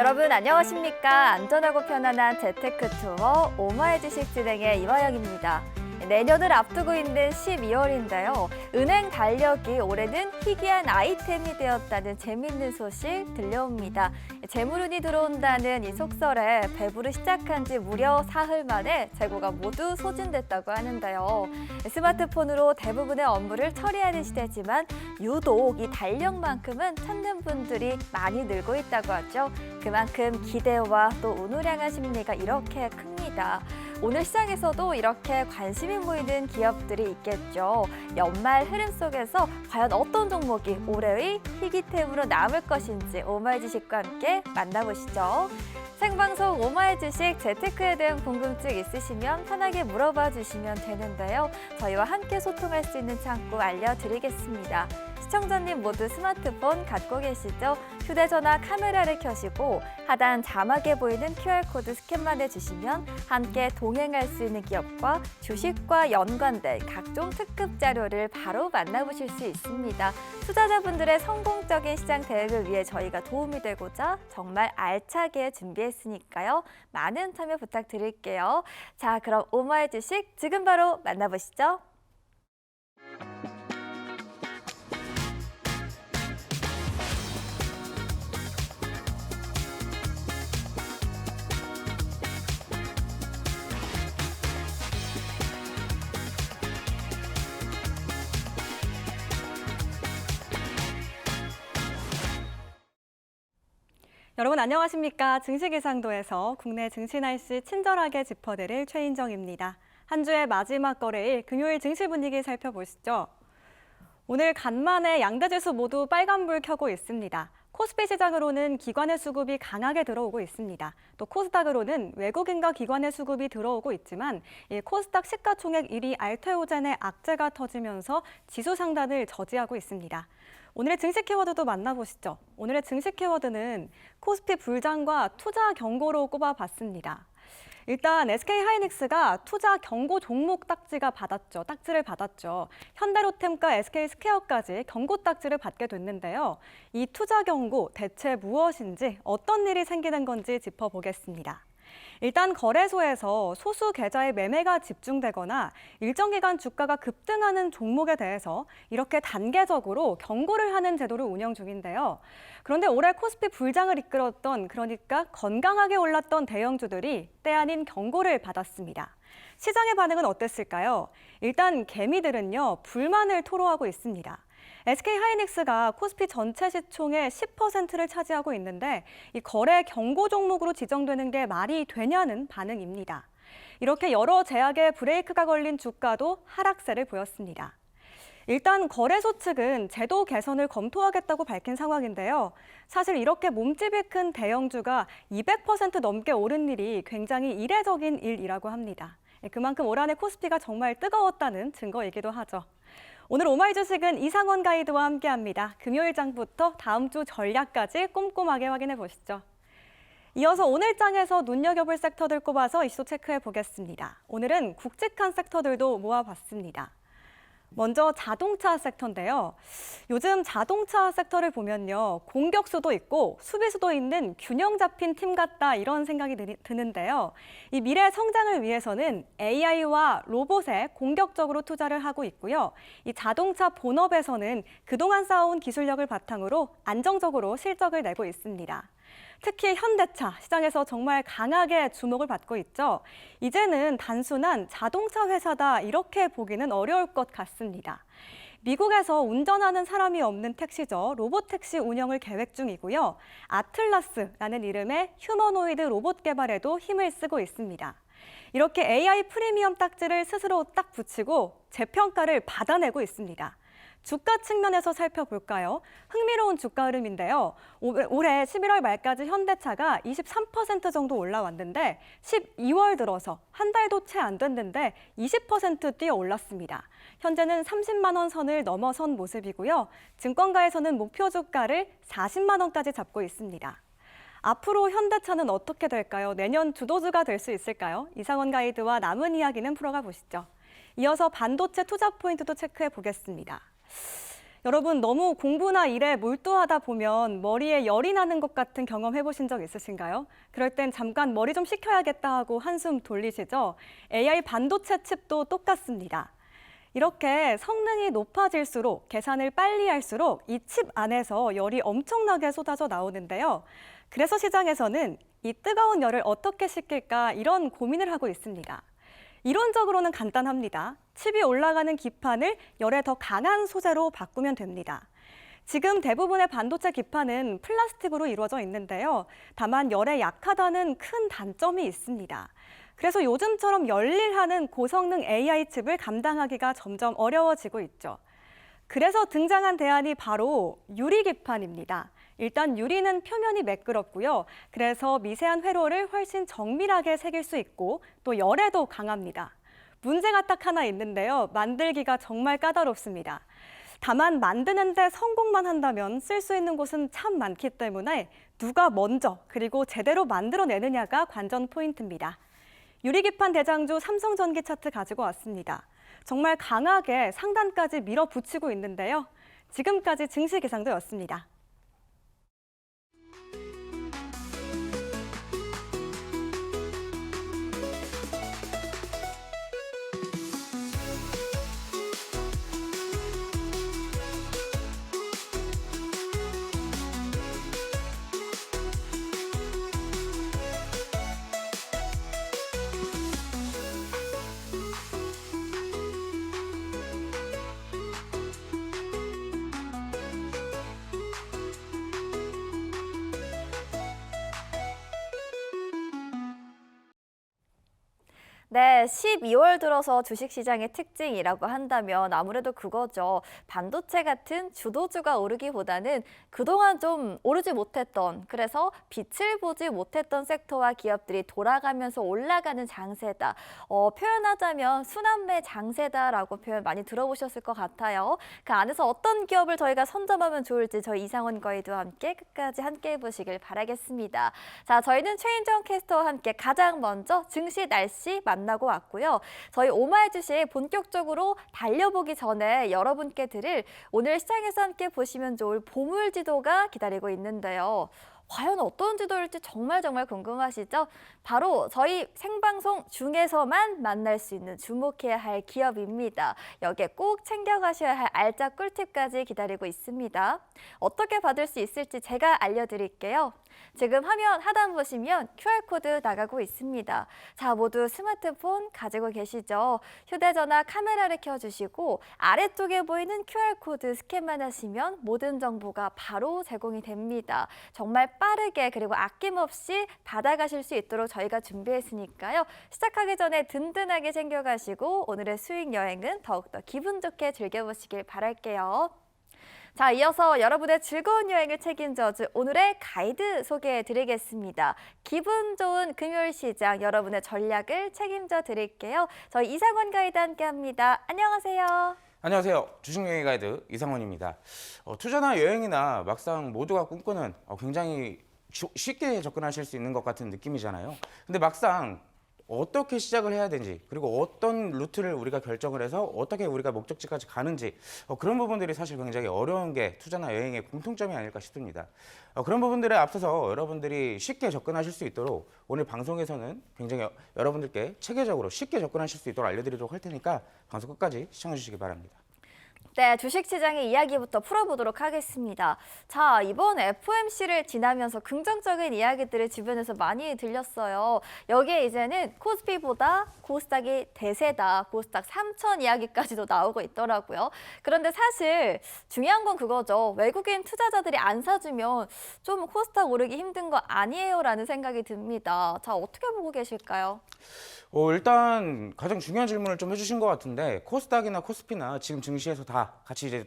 여러분 안녕하십니까? 안전하고 편안한 재테크 투어 오마이 주식 진행의 이화영입니다. 내년을 앞두고 있는 12월인데요. 은행 달력이 올해는 희귀한 아이템이 되었다는 재미있는 소식 들려옵니다. 재물운이 들어온다는 이 속설에 배부를 시작한 지 무려 사흘 만에 재고가 모두 소진됐다고 하는데요. 스마트폰으로 대부분의 업무를 처리하는 시대지만 유독 이 달력만큼은 찾는 분들이 많이 늘고 있다고 하죠. 그만큼 기대와 또 운을 향한 심리가 이렇게 큽니다. 오늘 시장에서도 이렇게 관심이 모이는 기업들이 있겠죠. 연말 흐름 속에서 과연 어떤 종목이 올해의 희귀템으로 남을 것인지 오마이 주식과 함께 만나보시죠. 생방송 오마이 주식 재테크에 대한 궁금증 있으시면 편하게 물어봐 주시면 되는데요. 저희와 함께 소통할 수 있는 창구 알려드리겠습니다. 시청자님 모두 스마트폰 갖고 계시죠? 휴대전화 카메라를 켜시고 하단 자막에 보이는 QR코드 스캔만 해주시면 함께 동행할 수 있는 기업과 주식과 연관된 각종 특급 자료를 바로 만나보실 수 있습니다. 투자자분들의 성공적인 시장 대응을 위해 저희가 도움이 되고자 정말 알차게 준비했으니까요. 많은 참여 부탁드릴게요. 자, 그럼 오마이 주식 지금 바로 만나보시죠. 여러분 안녕하십니까? 증시기상도에서 국내 증시 날씨 친절하게 짚어드릴 최인정입니다. 한 주의 마지막 거래일 금요일 증시 분위기 살펴보시죠. 오늘 간만에 양대지수 모두 빨간불 켜고 있습니다. 코스피 시장으로는 기관의 수급이 강하게 들어오고 있습니다. 또 코스닥으로는 외국인과 기관의 수급이 들어오고 있지만 코스닥 시가총액 1위 알테오젠의 악재가 터지면서 지수 상단을 저지하고 있습니다. 오늘의 증시 키워드도 만나보시죠. 오늘의 증시 키워드는 코스피 불장과 투자 경고로 꼽아봤습니다. 일단 SK하이닉스가 투자 경고 종목 딱지를 받았죠. 현대로템과 SK스퀘어까지 경고 딱지를 받게 됐는데요. 이 투자 경고 대체 무엇인지 어떤 일이 생기는 건지 짚어보겠습니다. 일단 거래소에서 소수 계좌의 매매가 집중되거나 일정 기간 주가가 급등하는 종목에 대해서 이렇게 단계적으로 경고를 하는 제도를 운영 중인데요. 그런데 올해 코스피 불장을 이끌었던 그러니까 건강하게 올랐던 대형주들이 때 아닌 경고를 받았습니다. 시장의 반응은 어땠을까요? 일단 개미들은요, 불만을 토로하고 있습니다. SK하이닉스가 코스피 전체 시총의 10%를 차지하고 있는데 이 거래 경고 종목으로 지정되는 게 말이 되냐는 반응입니다. 이렇게 여러 제약에 브레이크가 걸린 주가도 하락세를 보였습니다. 일단 거래소 측은 제도 개선을 검토하겠다고 밝힌 상황인데요. 사실 이렇게 몸집이 큰 대형주가 200% 넘게 오른 일이 굉장히 이례적인 일이라고 합니다. 그만큼 올 한해 코스피가 정말 뜨거웠다는 증거이기도 하죠. 오늘 오마이 주식은 이상원 가이드와 함께합니다. 금요일 장부터 다음 주 전략까지 꼼꼼하게 확인해 보시죠. 이어서 오늘 장에서 눈여겨볼 섹터들 꼽아서 이슈 체크해 보겠습니다. 오늘은 굵직한 섹터들도 모아봤습니다. 먼저 자동차 섹터인데요. 요즘 자동차 섹터를 보면요. 공격수도 있고 수비수도 있는 균형 잡힌 팀 같다 이런 생각이 드는데요. 이 미래 성장을 위해서는 AI와 로봇에 공격적으로 투자를 하고 있고요. 이 자동차 본업에서는 그동안 쌓아온 기술력을 바탕으로 안정적으로 실적을 내고 있습니다. 특히 현대차 시장에서 정말 강하게 주목을 받고 있죠. 이제는 단순한 자동차 회사다 이렇게 보기는 어려울 것 같습니다. 미국에서 운전하는 사람이 없는 택시죠. 로봇택시 운영을 계획 중이고요. 아틀라스라는 이름의 휴머노이드 로봇 개발에도 힘을 쓰고 있습니다. 이렇게 AI 프리미엄 딱지를 스스로 딱 붙이고 재평가를 받아내고 있습니다. 주가 측면에서 살펴볼까요? 흥미로운 주가 흐름인데요. 올해 11월 말까지 현대차가 23% 정도 올라왔는데 12월 들어서 한 달도 채 안 됐는데 20% 뛰어 올랐습니다. 현재는 30만 원 선을 넘어선 모습이고요. 증권가에서는 목표 주가를 40만 원까지 잡고 있습니다. 앞으로 현대차는 어떻게 될까요? 내년 주도주가 될 수 있을까요? 이상원 가이드와 남은 이야기는 풀어가 보시죠. 이어서 반도체 투자 포인트도 체크해 보겠습니다. 여러분 너무 공부나 일에 몰두하다 보면 머리에 열이 나는 것 같은 경험 해보신 적 있으신가요? 그럴 땐 잠깐 머리 좀 식혀야겠다 하고 한숨 돌리시죠? AI 반도체 칩도 똑같습니다. 이렇게 성능이 높아질수록 계산을 빨리 할수록 이 칩 안에서 열이 엄청나게 쏟아져 나오는데요. 그래서 시장에서는 이 뜨거운 열을 어떻게 식힐까 이런 고민을 하고 있습니다. 이론적으로는 간단합니다. 칩이 올라가는 기판을 열에 더 강한 소재로 바꾸면 됩니다. 지금 대부분의 반도체 기판은 플라스틱으로 이루어져 있는데요. 다만 열에 약하다는 큰 단점이 있습니다. 그래서 요즘처럼 열일하는 고성능 AI 칩을 감당하기가 점점 어려워지고 있죠. 그래서 등장한 대안이 바로 유리 기판입니다. 일단 유리는 표면이 매끄럽고요. 그래서 미세한 회로를 훨씬 정밀하게 새길 수 있고 또 열에도 강합니다. 문제가 딱 하나 있는데요. 만들기가 정말 까다롭습니다. 다만 만드는데 성공만 한다면 쓸 수 있는 곳은 참 많기 때문에 누가 먼저 그리고 제대로 만들어내느냐가 관전 포인트입니다. 유리기판 대장주 삼성전기 차트 가지고 왔습니다. 정말 강하게 상단까지 밀어붙이고 있는데요. 지금까지 증시 기상도였습니다. 네, 12월 들어서 주식시장의 특징이라고 한다면 아무래도 그거죠. 반도체 같은 주도주가 오르기보다는 그동안 좀 오르지 못했던, 그래서 빛을 보지 못했던 섹터와 기업들이 돌아가면서 올라가는 장세다. 표현하자면 순환매 장세다라고 표현 많이 들어보셨을 것 같아요. 그 안에서 어떤 기업을 저희가 선점하면 좋을지 저희 이상원 가이드와 함께 끝까지 함께 해보시길 바라겠습니다. 자, 저희는 최인정 캐스터와 함께 가장 먼저 증시 날씨 만나고 왔고요. 저희 오마이 주식 본격적으로 달려보기 전에 여러분께 드릴 오늘 시장에서 함께 보시면 좋을 보물 지도가 기다리고 있는데요. 과연 어떤 지도일지 정말 궁금하시죠? 바로 저희 생방송 중에서만 만날 수 있는 주목해야 할 기업입니다. 여기에 꼭 챙겨가셔야 할 알짜 꿀팁까지 기다리고 있습니다. 어떻게 받을 수 있을지 제가 알려드릴게요. 지금 화면 하단 보시면 QR코드 나가고 있습니다. 자, 모두 스마트폰 가지고 계시죠? 휴대전화 카메라를 켜주시고 아래쪽에 보이는 QR코드 스캔만 하시면 모든 정보가 바로 제공이 됩니다. 정말 빠르게 그리고 아낌없이 받아가실 수 있도록 저희가 준비했으니까요. 시작하기 전에 든든하게 챙겨가시고 오늘의 수익 여행은 더욱더 기분 좋게 즐겨보시길 바랄게요. 자, 이어서 여러분의 즐거운 여행을 책임져줄 오늘의 가이드 소개해드리겠습니다. 기분 좋은 금요일 시장 여러분의 전략을 책임져 드릴게요. 저희 이상원 가이드 함께합니다. 안녕하세요. 안녕하세요. 주식여행 가이드 이상원입니다. 투자나 여행이나 막상 모두가 꿈꾸는 굉장히 쉽게 접근하실 수 있는 것 같은 느낌이잖아요. 근데 막상 어떻게 시작을 해야 되는지 그리고 어떤 루트를 우리가 결정을 해서 어떻게 우리가 목적지까지 가는지 그런 부분들이 사실 굉장히 어려운 게 투자나 여행의 공통점이 아닐까 싶습니다. 그런 부분들에 앞서서 여러분들이 쉽게 접근하실 수 있도록 오늘 방송에서는 굉장히 여러분들께 체계적으로 쉽게 접근하실 수 있도록 알려드리도록 할 테니까 방송 끝까지 시청해 주시기 바랍니다. 네, 주식시장의 이야기부터 풀어보도록 하겠습니다. 자, 이번 FOMC를 지나면서 긍정적인 이야기들을 주변에서 많이 들렸어요. 여기에 이제는 코스피보다 코스닥이 대세다, 코스닥 3천 이야기까지도 나오고 있더라고요. 그런데 사실 중요한 건 그거죠. 외국인 투자자들이 안 사주면 좀 코스닥 오르기 힘든 거 아니에요? 라는 생각이 듭니다. 자, 어떻게 보고 계실까요? 일단 가장 중요한 질문을 좀 해주신 것 같은데 코스닥이나 코스피나 지금 증시에서 다 같이 이제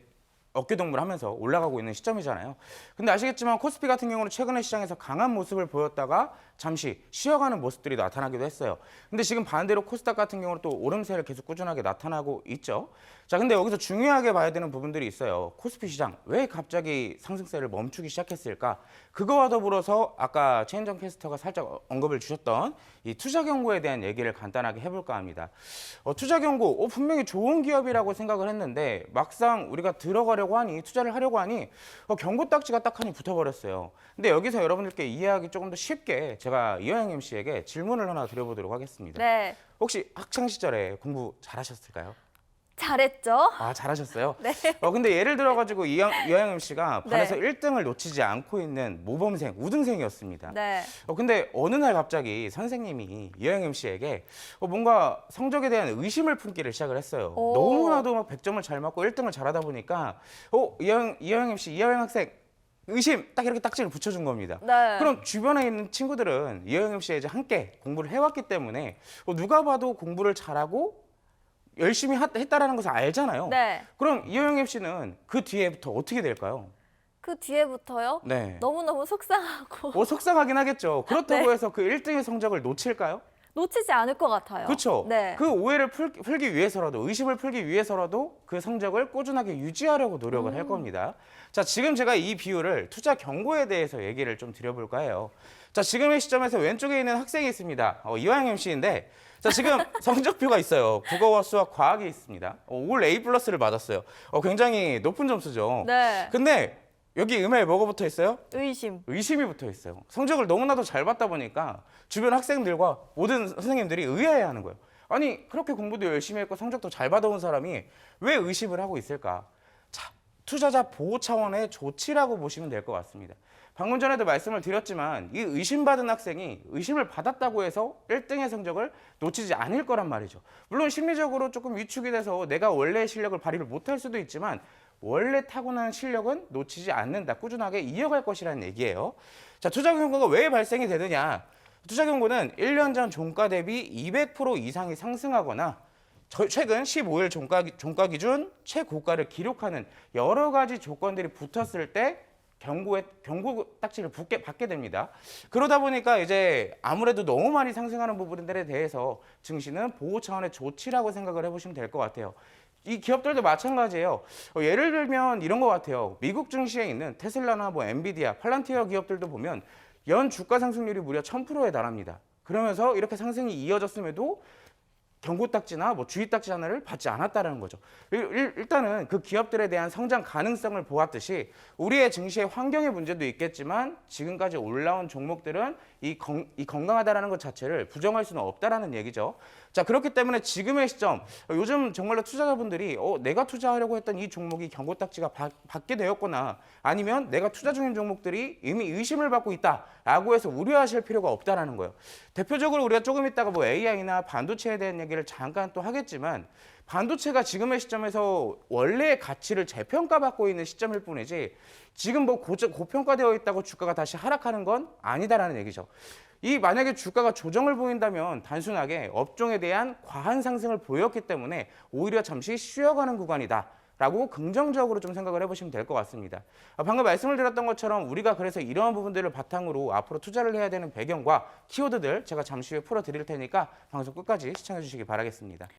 어깨동무하면서 올라가고 있는 시점이잖아요. 근데 아시겠지만 코스피 같은 경우는 최근에 시장에서 강한 모습을 보였다가 잠시 쉬어가는 모습들이 나타나기도 했어요. 근데 지금 반대로 코스닥 같은 경우는 또 오름세를 계속 꾸준하게 나타나고 있죠. 자, 근데 여기서 중요하게 봐야 되는 부분들이 있어요. 코스피 시장 왜 갑자기 상승세를 멈추기 시작했을까? 그거와 더불어서 아까 최인정 캐스터가 살짝 언급을 주셨던 이 투자 경고에 대한 얘기를 간단하게 해볼까 합니다. 투자 경고 분명히 좋은 기업이라고 생각을 했는데 막상 우리가 들어가려고 들어가려고 하니 투자를 하려고 하니 경고 딱지가 딱하니 붙어버렸어요. 근데 여기서 여러분들께 이해하기 조금 더 쉽게 제가 이화영 MC에게 질문을 하나 드려보도록 하겠습니다. 네, 혹시 학창 시절에 공부 잘하셨을까요? 잘했죠? 아, 잘하셨어요? 네. 근데 예를 들어가지고 이화영 MC가 네. 반에서 1등을 놓치지 않고 있는 모범생, 우등생이었습니다. 네. 근데 어느 날 갑자기 선생님이 이화영 MC에게 뭔가 성적에 대한 의심을 품기를 시작을 했어요. 오. 너무나도 막 100점을 잘 맞고 1등을 잘하다 보니까 이화영 MC, 이화영 학생 의심 딱 이렇게 딱지를 붙여준 겁니다. 네. 그럼 주변에 있는 친구들은 이화영 MC와 이제 함께 공부를 해왔기 때문에 누가 봐도 공부를 잘하고 열심히 했다라는 것을 알잖아요. 네. 그럼 이화영 MC는 그 뒤에부터 어떻게 될까요? 그 뒤에부터요? 네. 너무너무 속상하고 속상하긴 하겠죠. 그렇다고 네. 해서 그 1등의 성적을 놓칠까요? 놓치지 않을 것 같아요. 그렇죠. 네. 그 오해를 풀기 위해서라도, 의심을 풀기 위해서라도 그 성적을 꾸준하게 유지하려고 노력을 할 겁니다. 자, 지금 제가 이 비율을 투자 경고에 대해서 얘기를 좀 드려볼까 해요. 자, 지금의 시점에서 왼쪽에 있는 학생이 있습니다. 이화영 MC인데, 자, 지금 성적표가 있어요. 국어와 수학, 과학이 있습니다. 올 A+를 받았어요. 굉장히 높은 점수죠. 네. 근데 여기 음에 뭐가 붙어 있어요? 의심. 의심이 붙어 있어요. 성적을 너무나도 잘 받다 보니까 주변 학생들과 모든 선생님들이 의아해하는 거예요. 아니, 그렇게 공부도 열심히 했고 성적도 잘 받아온 사람이 왜 의심을 하고 있을까? 자, 투자자 보호 차원의 조치라고 보시면 될 것 같습니다. 방금 전에도 말씀을 드렸지만 이 의심받은 학생이 의심을 받았다고 해서 1등의 성적을 놓치지 않을 거란 말이죠. 물론 심리적으로 조금 위축이 돼서 내가 원래의 실력을 발휘를 못할 수도 있지만 원래 타고난 실력은 놓치지 않는다. 꾸준하게 이어갈 것이라는 얘기예요. 자, 투자 경고가 왜 발생이 되느냐? 투자 경고는 1년 전 종가 대비 200% 이상이 상승하거나 최근 15일 종가 기준 최고가를 기록하는 여러 가지 조건들이 붙었을 때 경고 딱지를 받게 됩니다. 그러다 보니까 이제 아무래도 너무 많이 상승하는 부분들에 대해서 증시는 보호 차원의 조치라고 생각을 해보시면 될 것 같아요. 이 기업들도 마찬가지예요. 예를 들면 이런 것 같아요. 미국 증시에 있는 테슬라나 엔비디아, 팔란티어 기업들도 보면 연 주가 상승률이 무려 1000%에 달합니다. 그러면서 이렇게 상승이 이어졌음에도 경고 딱지나 주의 딱지 하나를 받지 않았다는 거죠. 일단은 그 기업들에 대한 성장 가능성을 보았듯이 우리의 증시의 환경의 문제도 있겠지만 지금까지 올라온 종목들은 이 건강하다라는 것 자체를 부정할 수는 없다라는 얘기죠. 자, 그렇기 때문에 지금의 시점, 요즘 정말로 투자자분들이 내가 투자하려고 했던 이 종목이 경고 딱지가 받게 되었거나 아니면 내가 투자 중인 종목들이 이미 의심을 받고 있다라고 해서 우려하실 필요가 없다라는 거예요. 대표적으로 우리가 조금 있다가 AI나 반도체에 대한 얘기를 잠깐 또 하겠지만 반도체가 지금의 시점에서 원래의 가치를 재평가받고 있는 시점일 뿐이지 지금 고평가되어 있다고 주가가 다시 하락하는 건 아니다라는 얘기죠. 만약에 주가가 조정을 보인다면 단순하게 업종에 대한 과한 상승을 보였기 때문에 오히려 잠시 쉬어가는 구간이다. 라고 긍정적으로 좀 생각을 해보시면 될 것 같습니다. 방금 말씀을 드렸던 것처럼 우리가 그래서 이러한 부분들을 바탕으로 앞으로 투자를 해야 되는 배경과 키워드들 제가 잠시 후에 풀어드릴 테니까 방송 끝까지 시청해 주시기 바라겠습니다.